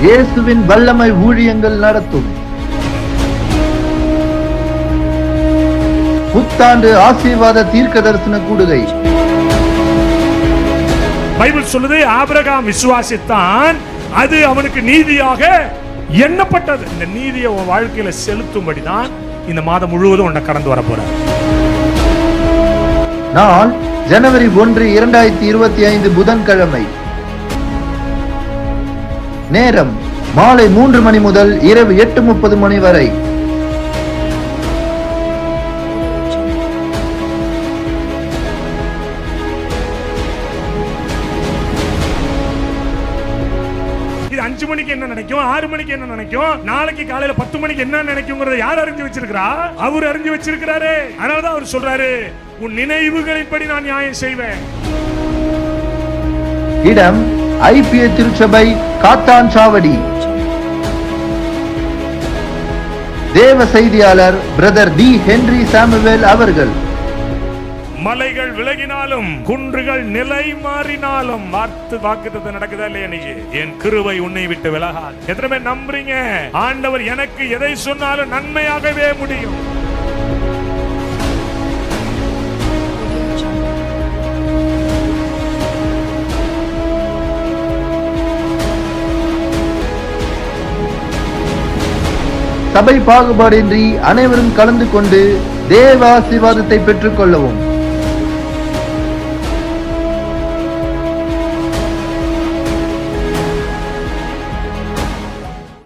இயேசுவின் வல்லமை ஊழியங்கள் நடத்தும். புத்தாண்டு ஆசீர்வாத தீர்க்க தரிசன கூடுகை. பைபிள் சொல்லுது ஆபிரகாம் விசுவாசித்தான், அது அவனுக்கு நீதியாக எண்ணப்பட்டது. இந்த நீதியை உன் வாழ்க்கையில செலுத்தும்படிதான் இந்த மாதம் முழுவதும் உன்னை கடந்து வர போற. நாள் ஜனவரி 1, 2025 புதன்கிழமை. நேரம் மாலை 3 மணி முதல் இரவு 8:30 மணி வரை. இது 5 மணிக்கு என்ன நினைக்கும், 6 மணிக்கு என்ன நினைக்கும், நாளைக்கு காலையில 10 மணிக்கு என்ன நினைக்கும்ங்கறத யார் அறிஞ்சு வச்சிருக்கிறா? அவர் அறிஞ்சு வச்சிருக்கிறாரு. அதனாலதான் அவர் சொல்றாரு, உன் நினைவுகளின்படி நான் நியாயம் செய்வேன். இடம் ஐபிஏ திருச்சபை காத்தான் சாவடி. தேவ செய்தியாளர் பிரதர் டி ஹென்றி சாமுவேல் அவர்கள். மலைகள் விலகினாலும் குன்றுகள் நிலை மாறினாலும் வாக்குத்தத்தம் நடக்குதா இல்லையா? நீங்க என் கிருபை உன்னை விட்டு விலகாது. எத்தனை பேர் நம்புறீங்க? ஆண்டவர் எனக்கு எதை சொன்னாலும் நன்மையாகவே முடியும். சபை பாகுபாடின்றி அனைவரும் கலந்து கொண்டு தேவ ஆசீர்வாதத்தை பெற்றுக் கொள்ளவும்.